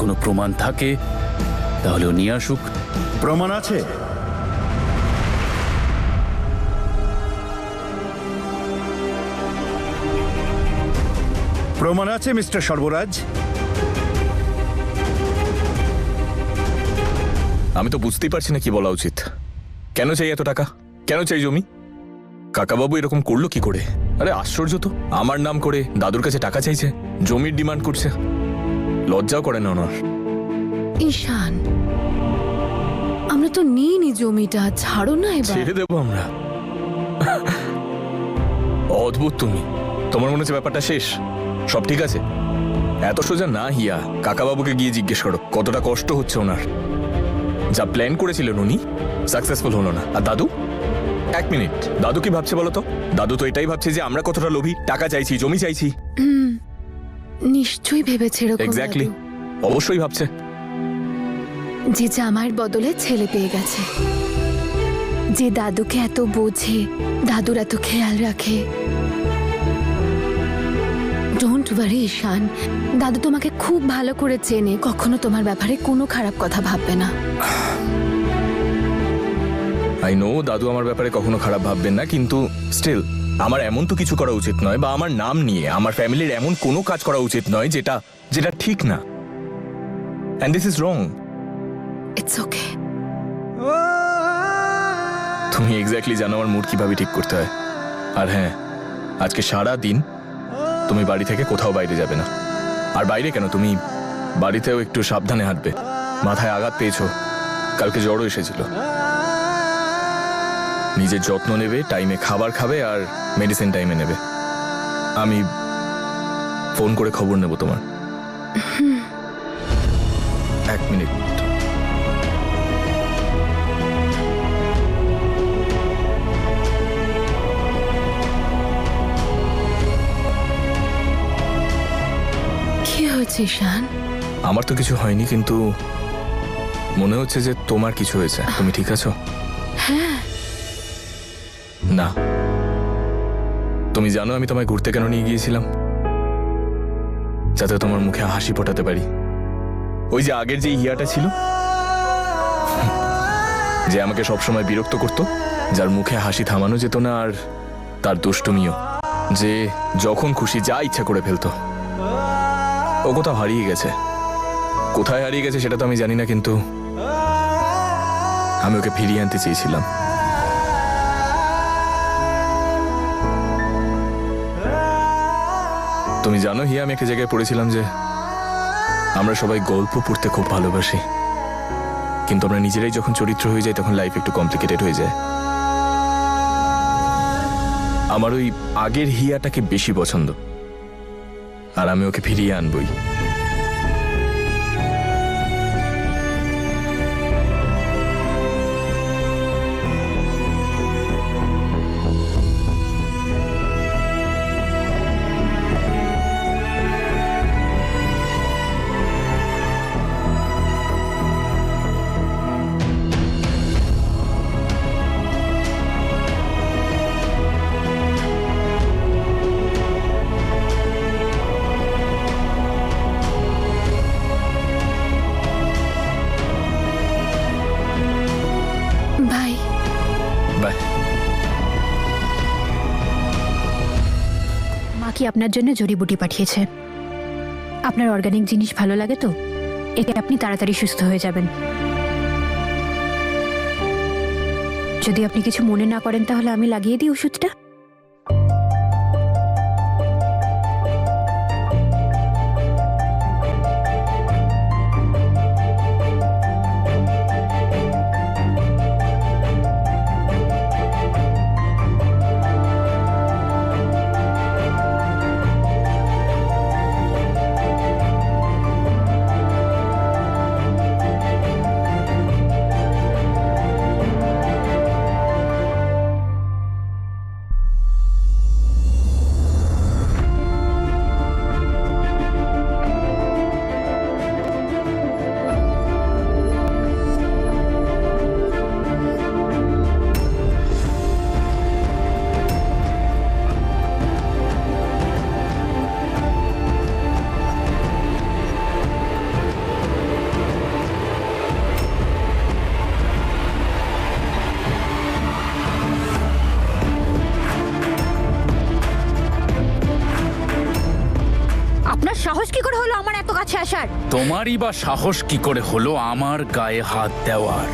কোনো প্রমাণ থাকে তাহলেও নিয়ে আসুক। প্রমাণ আছে? প্রমাণ আছে মিস্টার সর্বরাজ? আমি তো বুঝতেই পারছি না কি বলা উচিত। কেন চাই এত টাকা? কেন চাই জমি? কাকাবাবু এরকম করলো কি করে? আরে আশ্চর্য তো, আমার নাম করে দাদুর কাছে টাকা চাইছে, জমির ডিমান্ড করছে। লজ্জাও করে না ওনার। ঈশান, আমরা তো নিইনি জমিটা, ছাড়ো না এবার। ছেড়ে দেবো আমরা? অদ্ভুত তুমি, তোমার মনে হচ্ছে ব্যাপারটা শেষ, সব ঠিক আছে? এত সোজা না হিয়া। কাকাবাবুকে গিয়ে জিজ্ঞেস করো কতটা কষ্ট হচ্ছে ওনার। যা প্ল্যান করেছিলেন উনি সাকসেসফুল হলো না। আর দাদু, এক মিনিট, দাদু কি ভাবছে বলো তো? দাদু তো এটাই ভাবছে যে আমরা কতটা লোভী, টাকা চাইছি, জমি চাইছি। নিশ্চয়ই ভেবেছে এরকম। এক্স্যাক্টলি, অবশ্যই ভাবছে যে জামাইয়ের বদলে ছেলে পেয়ে গেছে, যে দাদুকে এত বোঝে, দাদুর এত খেয়াল রাখে। ডোন্ট ওয়ারি ঈশান, দাদু তোমাকে খুব ভালো করে চেনে, কখনো তোমার ব্যাপারে কোনো খারাপ কথা ভাববে না। আই নো দাদু আমার ব্যাপারে কখনো খারাপ ভাববেন না, কিন্তু স্টিল আমার এমন তো কিছু করা উচিত নয়, বা আমার নাম নিয়ে আমার ফ্যামিলির এমন কোনো কাজ করা উচিত নয় যেটা যেটা ঠিক না। And this is wrong. It's okay. তুমি এক্স্যাক্টলি জানো আমার মুড কিভাবে ঠিক করতে হয়। আর হ্যাঁ, আজকে সারা দিন তুমি বাড়ি থেকে কোথাও বাইরে যাবে না। আর বাইরে কেন, তুমি বাড়িতেও একটু সাবধানে হাঁটবে। মাথায় আঘাত পেয়েছো, কালকে জ্বরও এসেছিল। নিজের যত্ন নেবে, টাইমে খাবার খাবে, আর মেডিসিন টাইমে নেবে। আমি ফোন করে খবর নেব তোমার। এক মিনিট। কি হয়েছে ঈশান? আমার তো কিছু হয়নি, কিন্তু মনে হচ্ছে যে তোমার কিছু হয়েছে। তুমি ঠিক আছো? হ্যাঁ। না, তুমি জানো আমি তোমায় ঘুরতে কেন নিয়ে গিয়েছিলাম? যাতে তোমার মুখে হাসি ফোটাতে পারি। ওই যে আগের যে হিয়াটা ছিল, যে আমাকে সবসময় বিরক্ত করত, যার মুখে হাসি থামানো যেত না, আর তার দুষ্টুমিও, যে যখন খুশি যা ইচ্ছা করে ফেলতো। ও কোথাও হারিয়ে গেছে। কোথায় হারিয়ে গেছে সেটা তো আমি জানি না, কিন্তু আমি ওকে ফিরিয়ে আনতে চেয়েছিলাম। তুমি জানো হিয়া, আমি একটা জায়গায় পড়েছিলাম যে আমরা সবাই গল্প পড়তে খুব ভালোবাসি, কিন্তু আমরা নিজেরাই যখন চরিত্র হয়ে যাই তখন লাইফ একটু কমপ্লিকেটেড হয়ে যায়। আমার ওই আগের হিয়াটাকে বেশি পছন্দ, আর আমি ওকে ফিরিয়ে আনবই। বাই। বাই। মা কি আপনার জন্য জড়িবুটি পাঠিয়েছে? আপনার অর্গানিক জিনিস ভালো লাগে তো, এতে আপনি তাড়াতাড়ি সুস্থ হয়ে যাবেন। যদি আপনি কিছু মনে না করেন তাহলে আমি লাগিয়ে দিই ওষুধটা। সাহস কি করে হলো আমার এত কাছে আসার? তোমারই বা সাহস কি করে হলো আমার গায়ে হাত দেওয়ার?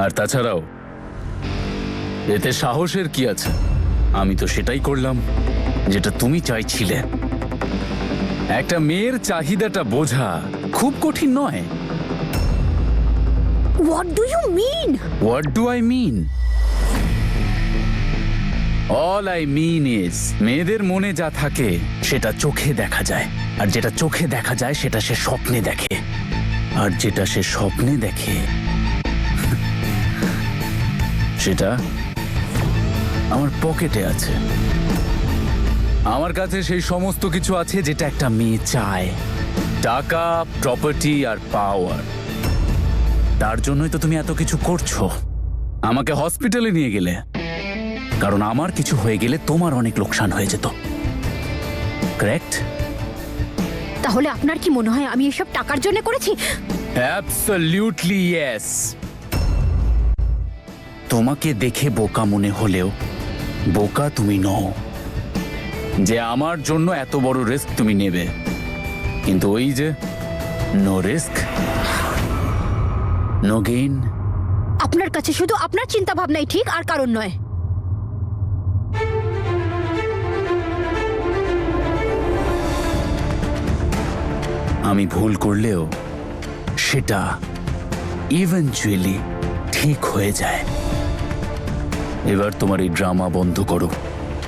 আর তাছাড়াও এতে সাহসের কি আছে? আমি তো সেটাই করলাম যেটা তুমি চাইছিলে। একটা মেয়ের চাহিদাটা বোঝা খুব কঠিন নয়। What do you mean? What do I mean? All I mean is মেয়েদের মনে যা থাকে সেটা চোখে দেখা যায়, আর যেটা চোখে দেখা যায় সেটা সে স্বপ্নে দেখে, আর যেটা সে স্বপ্নে দেখে সেটা আমার পকেটে আছে। আমার কাছে সেই সমস্ত কিছু আছে যেটা একটা মেয়ে চায়, টাকা, প্রপার্টি আর পাওয়ার। তার জন্যই তো তুমি এত কিছু করছো। আমাকে হসপিটালে নিয়ে গেলে, কারণ আমার কিছু হয়ে গেলে তোমার অনেক লোকসান হয়ে যেত। কারেক্ট? তাহলে আপনার কি মনে হয় আমি এসব টাকার জন্য করেছি? Absolutely yes. তোমাকে দেখে বোকা মনে হলেও বোকা তুমি নও যে আমার জন্য এত বড় রিস্ক তুমি নেবে। কিন্তু ওই যে নো রিস্ক নো গেইন। আপনার কাছে শুধু আপনার চিন্তা ভাবনাই ঠিক, আর কারণ নয়। আমি ভুল করলেও সেটা ইভেনচুয়ালি ঠিক হয়ে যায়। এবার তোমার এই ড্রামা বন্ধ করো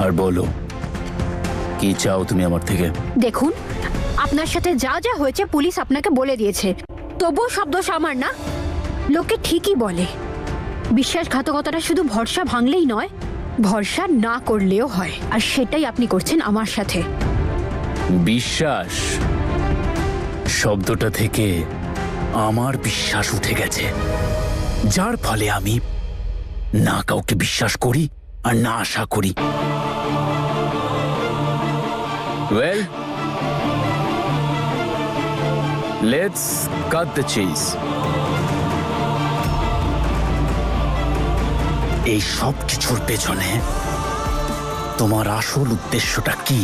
আর বলো কি চাও তুমি আমার থেকে। দেখুন, আপনার সাথে যা যা হয়েছে পুলিশ আপনাকে বলে দিয়েছে, তবুও সব দোষ আমার না। লোকে ঠিকই বলে বিশ্বাসঘাতকতাটা শুধু ভরসা ভাঙলেই নয়, ভরসা না করলেও হয়, আর সেটাই আপনি করছেন আমার সাথে। বিশ্বাস শব্দটা থেকে আমার বিশ্বাস উঠে গেছে, যার ফলে আমি না কাউকে বিশ্বাস করি আর না আশা করি। Well, let's cut the chase. এই সব কিছুর পেছনে তোমার আসল উদ্দেশ্যটা কি?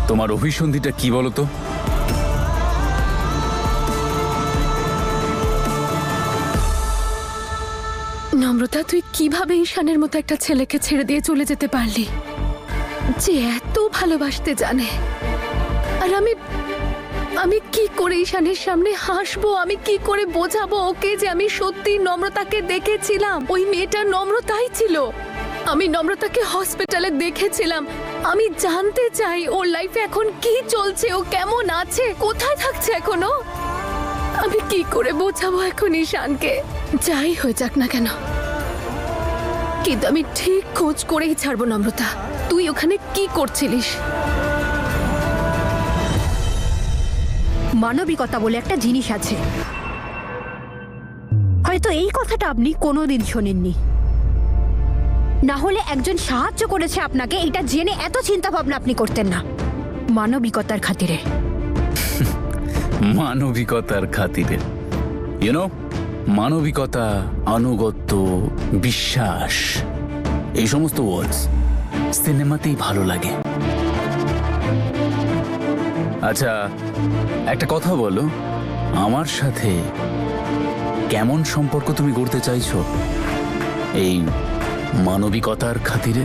তোমার অভিসন্ধিটা কি বলো তো? নম্রতা, তুই কিভাবে ঈশানের মতো একটা ছেলেকে ছেড়ে দিয়ে চলে যেতে পারলি, যে এত ভালোবাসতে জানে? আর আমি কি করে ঈশানের সামনে হাসবো? আমি কি করে বোঝাবো ওকে যে আমি সত্যি নম্রতাকে দেখেছিলাম? ওই মেয়েটা নম্রতাই ছিল। আমি নম্রতাকে হসপিটালে দেখেছিলাম। আমি জানতে চাই ওর লাইফে এখন কি চলছে, ও কেমন আছে, কোথায় থাকছে এখনো। আমি কি করে বোঝাবো এখন ঈশানকে? যাই হয়ে যাক না কেন, কিন্তু আমি ঠিক খোঁজ করেই ছাড়বো। নম্রতা, তুই ওখানে কি করছিলিস? মানবিকতা বলে একটা জিনিস আছে, হয়তো এই কথাটা আপনি কোনোদিন শোনেননি। না হলে একজন সাহায্য করেছে আপনাকে এটা জেনে এত চিন্তা ভাবনা আপনি করতেন না। মানবিকতার খাতিরে। মানবিকতার খাতিরে? ইউনো, মানবিকতা, আনুগত্য, বিশ্বাস, এই সমস্ত ওয়ার্ডস সিনেমাতেই ভালো লাগে। আচ্ছা, একটা কথা বলো, আমার সাথে কেমন সম্পর্ক তুমি গড়তে চাইছো এই মানবিকতার খাতিরে?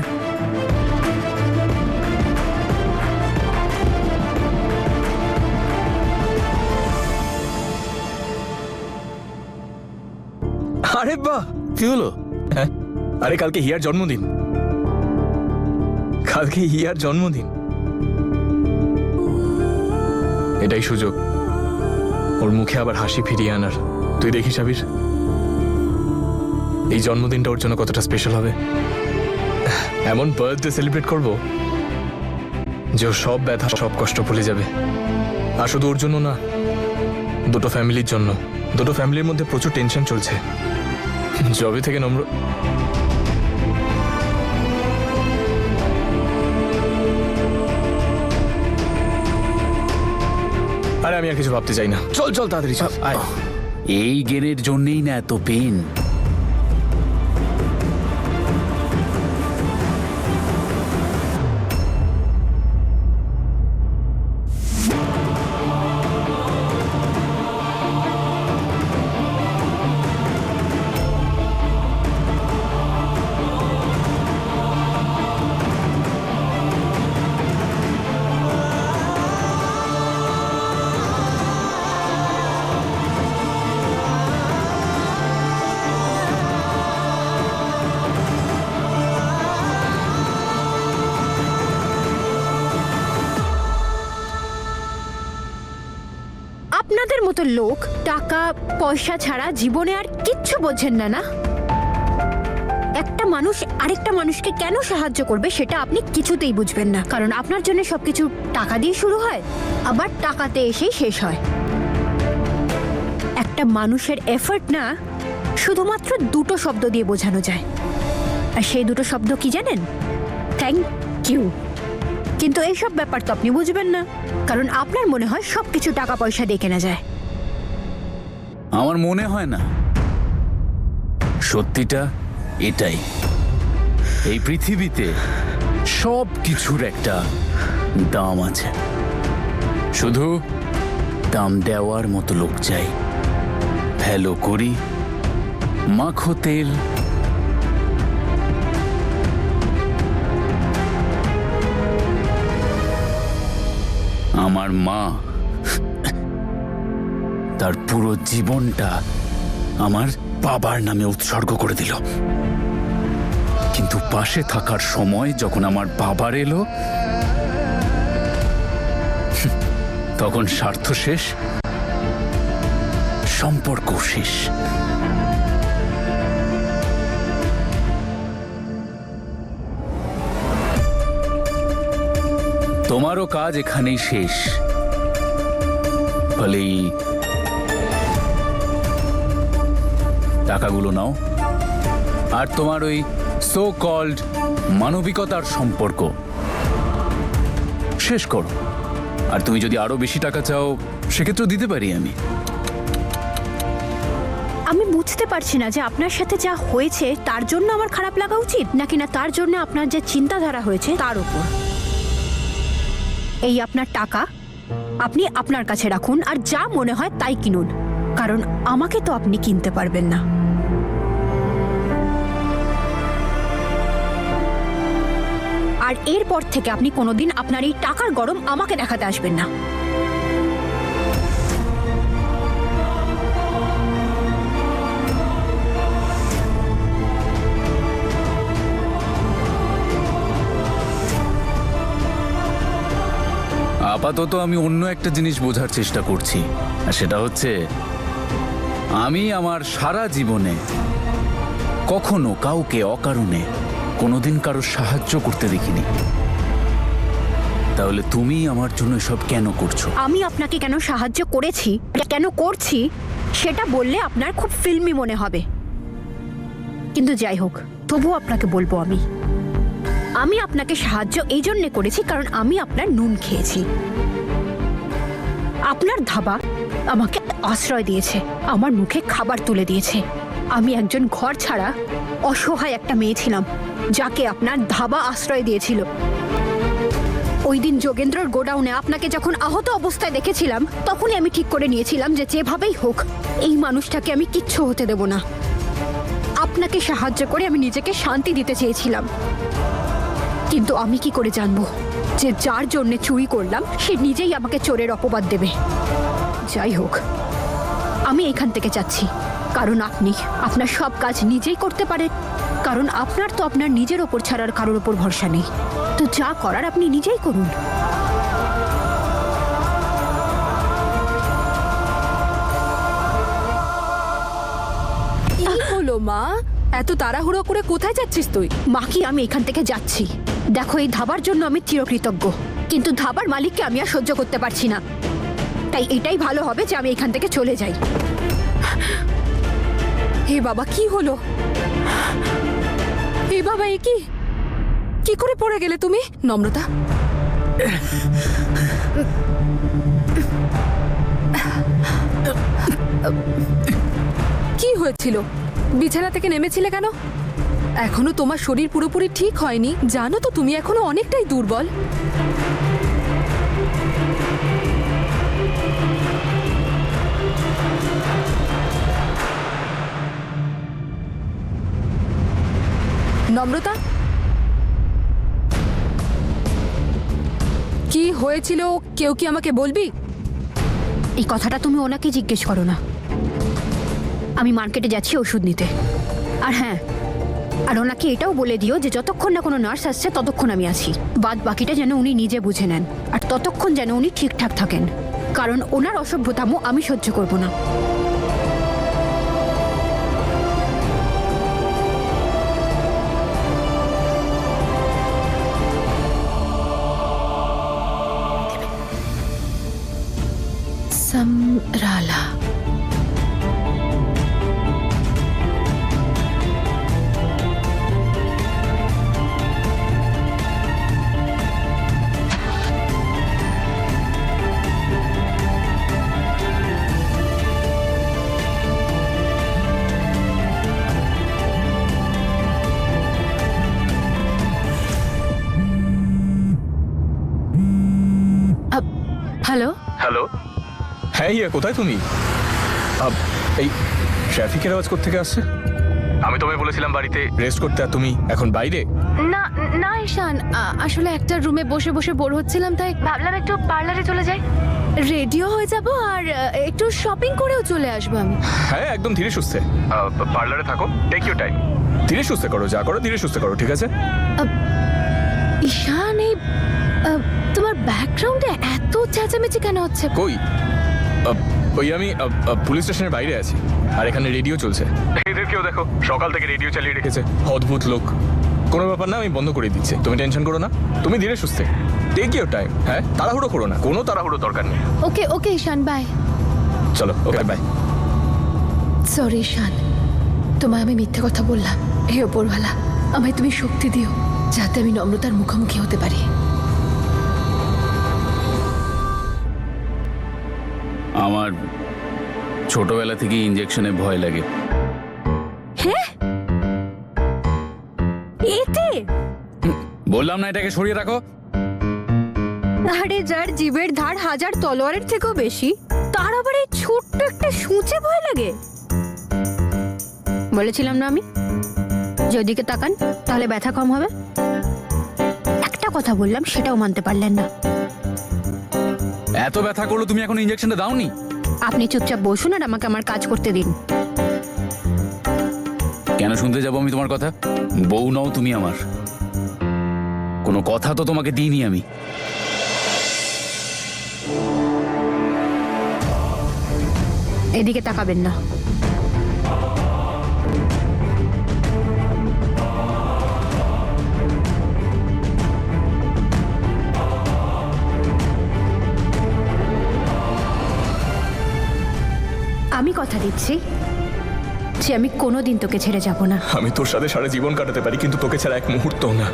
আরে বাহ, কি হলো? হ্যাঁ, আরে কালকে হিয়ার জন্মদিন। কালকে হিয়ার জন্মদিন, এটাই সুযোগ ওর মুখে আবার হাসি ফিরিয়ে আনার। তুই দেখিস আবির, এই জন্মদিনটা ওর জন্য কতটা স্পেশাল হবে। এমন বার্থডে সেলিব্রেট করব যে ওর সব ব্যথা, সব কষ্ট ভুলে যাবে। আর শুধু ওর জন্য না, দুটো ফ্যামিলির জন্য। দুটো ফ্যামিলির মধ্যে প্রচুর টেনশন চলছে যবে থেকে নম্র। আরে আমি আর কিছু ভাবতে চাই না, চল চল তাড়াতাড়ি চল, আয়। এই জ্ঞানের জন্যই না এত পেন। আপনাদের মতো লোক টাকা পয়সা ছাড়া জীবনে আর কিচ্ছু বোঝেন না, না? একটা মানুষ আরেকটা মানুষকে কেন সাহায্য করবে সেটা আপনি কিছুতেই বুঝবেন না, কারণ আপনার জন্য সবকিছু টাকা দিয়ে শুরু হয়, আবার টাকাতে এসেই শেষ হয়। একটা মানুষের এফর্ট না শুধুমাত্র দুটো শব্দ দিয়ে বোঝানো যায়, আর সেই দুটো শব্দ কি জানেন? Thank you. কিন্তু এইসব ব্যাপার তো আপনি বুঝবেন না, কারণ আপনার মনে হয় সবকিছু টাকা পয়সা দিয়ে কেনা যায়। আমার মনে হয় না, সত্যিটা এটাই। এই পৃথিবীতে সব কিছুর একটা দাম আছে, শুধু দাম দেওয়ার মতো লোক চাই। ভ্যালো করি, মাখো তেল। আমার মা তার পুরো জীবনটা আমার বাবার নামে উৎসর্গ করে দিল, কিন্তু পাশে থাকার সময় যখন আমার বাবার এলো তখন স্বার্থ শেষ, সম্পর্ক শেষ। তোমারও কাজ এখানেই শেষ। ফলেই টাকাগুলো নাও, আর তোমার ওই সো কল্ড মানবিকতার সম্পর্ক শেষ করো। আর তুমি যদি আরো বেশি টাকা চাও সেক্ষেত্রেও দিতে পারি আমি। আমি বুঝতে পারছি না যে আপনার সাথে যা হয়েছে তার জন্য আমার খারাপ লাগা উচিত, নাকি না তার জন্য আপনার যে চিন্তাধারা হয়েছে তার উপর। এই আপনার টাকা আপনি আপনার কাছে রাখুন, আর যা মনে হয় তাই কিনুন, কারণ আমাকে তো আপনি কিনতে পারবেন না। আর এরপর থেকে আপনি কোনোদিন আপনার এই টাকার গরম আমাকে দেখাতে আসবেন না। আপাতত আমি অন্য একটা জিনিস বোঝার চেষ্টা করছি, আর সেটা হচ্ছে আমি আমার সারা জীবনে কখনো কাউকে অকারণে কোনোদিন কারো সাহায্য করতে দেখিনি। তাহলে তুমি আমার জন্য সব কেন করছো? আমি আপনাকে কেন সাহায্য করেছি, কেন করছি সেটা বললে আপনার খুব ফিল্মি মনে হবে, কিন্তু যাই হোক, তবুও আপনাকে বলবো আমি আপনাকে সাহায্য এই জন্যে করেছি কারণ আমি আপনার নুন খেয়েছি। আপনার ধাবা আমাকে আশ্রয় দিয়েছে, আমার মুখে খাবার তুলে দিয়েছে। আমি একজন ঘর ছাড়া অসহায় একটা মেয়ে ছিলাম যাকে আপনার ধাবা আশ্রয় দিয়েছিল। ওই দিন যোগেন্দ্রর গোডাউনে আপনাকে যখন আহত অবস্থায় দেখেছিলাম তখনই আমি ঠিক করে নিয়েছিলাম যে যেভাবেই হোক এই মানুষটাকে আমি কিচ্ছু হতে দেব না। আপনাকে সাহায্য করে আমি নিজেকে শান্তি দিতে চেয়েছিলাম, কিন্তু আমি কি করে জানবো যে যার জন্য চুরি করলাম সে নিজেই আমাকে চোরের অপবাদ দেবে। যাই হোক, আমি এখান থেকে যাচ্ছি, কারণ আপনি আপনার সব কাজ নিজেই করতে পারেন, কারণ আপনার তো আপনার নিজের ওপর ছাড়ার কারোর ওপর ভরসা নেই। তো যা করার আপনি নিজেই করুন। কি হলো মা, এত তাড়াহুড়ো করে কোথায় যাচ্ছিস তুই? মা কি, আমি এখান থেকে যাচ্ছি। দেখো, এই ধাবার জন্য আমি চিরকৃতজ্ঞ, কিন্তু ধাবার মালিককে আমি আর সহ্য করতে পারছি না, তাই এটাই ভালো হবে যে আমি এখান থেকে চলে যাই। হে বাবা, কি হলো? হে বাবা, এ কি কি করে পড়ে গেলে তুমি? নম্রতা, কি হয়েছিল? বিছানা থেকে নেমেছিলে কেন? এখনো তোমার শরীর পুরোপুরি ঠিক হয়নি, জানো তো তুমি এখনো অনেকটাই দুর্বল। নম্রতা, কি হয়েছিল কেউ কি আমাকে বলবি? এই কথাটা তুমি ওনাকে জিজ্ঞেস করো না। আমি মার্কেটে যাচ্ছি ওষুধ নিতে। আর হ্যাঁ, আর ওনাকে এটাও বলে দিও যে যতক্ষণ না কোনো নার্স আসছে ততক্ষণ আমি আছি। বাদ বাকিটা যেন উনি নিজে বুঝে নেন, আর ততক্ষণ যেন উনি ঠিকঠাক থাকেন, কারণ ওনার অসভ্যতামো আমি সহ্য করব না। সমরালা, হ্যালো। হ্যালো, হ্যাঁ হিয়া, কোথায় তুমি? এই ট্রাফিকের আওয়াজ কোত্থেকে আসছে? আমি তোমায় বলেছিলাম বাড়িতে রেস্ট করতে, আর তুমি এখন বাইরে? না না ঈশান, আসলে একটা রুমে বসে বসে বোর হচ্ছিলাম, তাই ভাবলাম একটু পার্লারে চলে যাই, রেডিও হয়ে যাব আর একটু শপিং করেও চলে আসবো আমি। হ্যাঁ, একদম ধীরে সুস্থে পার্লারে থাকো, টেক ইউর টাইম, ধীরে সুস্থে করো, যা করো ধীরে সুস্থে করো, ঠিক আছে? ঈশান, এই তোমার ব্যাকগ্রাউন্ডে এত চেঁচামেচি কেন হচ্ছে? কই? ওই আমি পুলিশ স্টেশনের বাইরে আছি, আর এখানে রেডিও চলছে। এদের কেউ দেখো, সকাল থেকে রেডিও চালিয়ে রেখেছে, অদ্ভুত লোক। কোনো ব্যাপার না, আমি বন্ধ করে দিচ্ছি, তুমি টেনশন করো না, তুমি ধীরে সুস্থে, টেক ইউর টাইম। হ্যাঁ, তাড়াহুড়ো করো না, কোনো তাড়াহুড়ো দরকার নেই। ওকে ওকে ঈশান, বাই। চলো, ওকে, বাই। সরি ঈশান, তোমায় আমি মিথ্যে কথা বললাম। হে ওপরওয়ালা, আমায় তুমি শক্তি দিও যাতে আমি নম্রতার মুখোমুখি হতে পারি। আমার ছোটবেলা থেকে ইনজেকশনে ভয় লাগে। হ্যাঁ, এতে বললাম না এটাকে সরিয়ে রাখো। আরে যার জিভের ধার হাজার তলোয়ারের থেকেও বেশি, তার আবার এই ছোট্ট একটা সূচে ভয় লাগে। বলেছিলাম না আমি, যে ওদিকে তাকান তাহলে ব্যথা কম হবে। একটা কথা বললাম, সেটাও মানতে পারলেন না। এত ব্যথা করলো, তুমি এখন ইনজেকশনটা দাওনি? আপনি চুপচাপ বসুন আর আমাকে আমার কাজ করতে দিন। কেন শুনতে যাবো আমি তোমার কথা? বউ নও তুমি আমার, কোনো কথা তো তোমাকে দিইনি আমি। এদিকে তাকাবেন না। আমি কথা দিচ্ছি যে আমি কোনোদিন তোকে ছেড়ে যাব না। আমি তোর সাথে সারা জীবন কাটাতে পারি, কিন্তু তোকে ছাড়া এক মুহূর্ত না।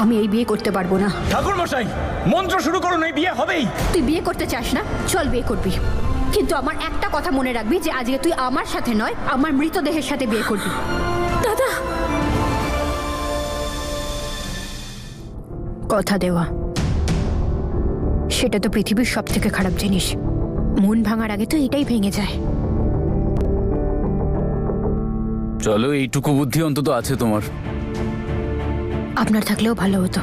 আমি এই বিয়ে করতে পারবো না। ঠাকুর মশাই, মন্ত্র শুরু করুন, এই বিয়ে হবেই। তুই বিয়ে করতে চাস না, চল বিয়ে করবি, কিন্তু আমার একটা কথা মনে রাখবি যে আজকে তুই আমার সাথে নয়, আমার মৃতদেহের সাথে বিয়ে করবি। দাদা, কথা দেওয়া, সেটা তো পৃথিবীর সব থেকে খারাপ জিনিস। মন ভাঙার আগে তো এটাই ভেঙে যায়। চলো, এইটুকু বুদ্ধি অন্তত আছে তোমার। আপনার থাকলেও ভালো হতো।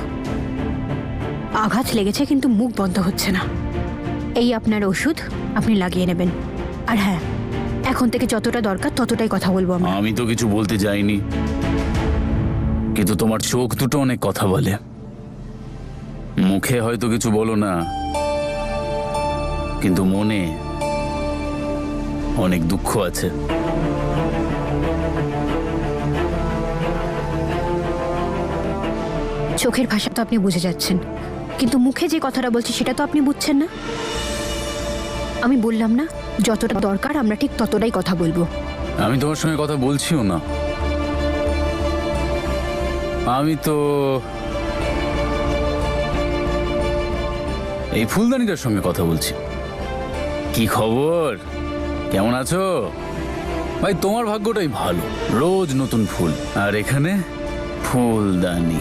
আঘাত লেগেছে কিন্তু মুখ বন্ধ হচ্ছে না। এই আপনার ওষুধ, আপনি লাগিয়ে নেবেন। আর হ্যাঁ, এখন থেকে যতটা দরকার ততটাই কথা বলবো আমরা। আমি তো কিছু বলতে যাইনি, কিন্তু তোমার চোখ দুটো অনেক কথা বলে। মুখে হয়তো কিছু বলো না, কিন্তু মনে অনেক দুঃখ আছে। চোখের ভাষা তো আপনি বুঝে যাচ্ছেন, কিন্তু মুখে যে কথাটা বলছি সেটা তো আপনি বুঝছেন না। আমি বললাম না, যতটা দরকার আমরা ঠিক ততটাই কথা বলবো। আমি তোমার সঙ্গে কথা বলছিও না, আমি তো এই ফুলদানিটার সঙ্গে কথা বলছি। কি খবর, কেমন আছো? ভাই তোমার ভাগ্যটাই ভালো, রোজ নতুন ফুল। আর এখানে ফুলদানি।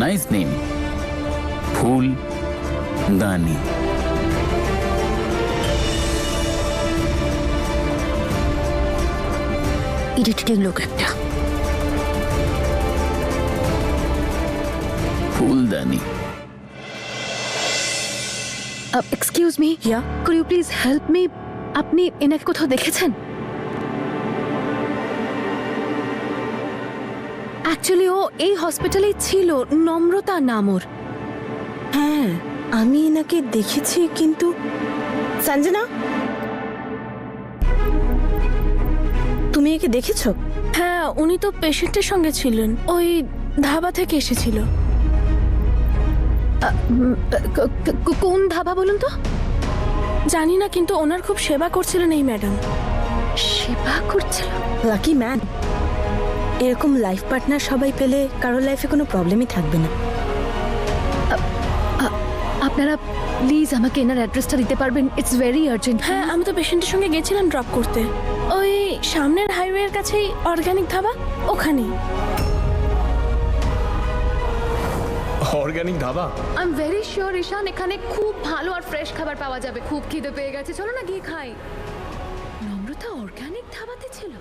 নাইস নেম, ফুলদানি। ইরিটেটিং লোক একটা। ফুলদানি। Excuse me, could you please help me? আপনি এনাকে কোথাও দেখেছেন? অ্যাকচুয়ালি ও এই হসপিটালেই ছিল, নম্রতা নাম ওর। হ্যাঁ, আমি এনাকে দেখেছি, কিন্তু সঞ্জনা, তুমি একে দেখেছো? হ্যাঁ, উনি তো পেশেন্টের সঙ্গে ছিলেন, ওই ধাবা থেকে এসেছিল। কোন ধাবা বলুন তো? জানি না, কিন্তু ওনার খুব সেবা করছিলেন এই ম্যাডাম। সেবা করছিল? লাকি ম্যান, এরকম লাইফ পার্টনার সবাই পেলে কারোর লাইফে কোনো প্রবলেমই থাকবে না। আপনারা প্লিজ আমাকে এনার অ্যাড্রেসটা দিতে পারবেন? It's very urgent. হ্যাঁ, আমি তো পেশেন্টের সঙ্গে গেছিলাম ড্রপ করতে, ওই সামনের হাইওয়ের কাছেই অর্গানিক ধাবা, ওখানেই। Organic dhaba? I am very sure Ishan, এখানে খুব ভালো আর ফ্রেশ খাবার পাওয়া যাবে। খুব খিদে পেয়ে গেছে, চলো না গিয়ে খাই। নম্রতা অর্গানিক ধাবাতে ছিল?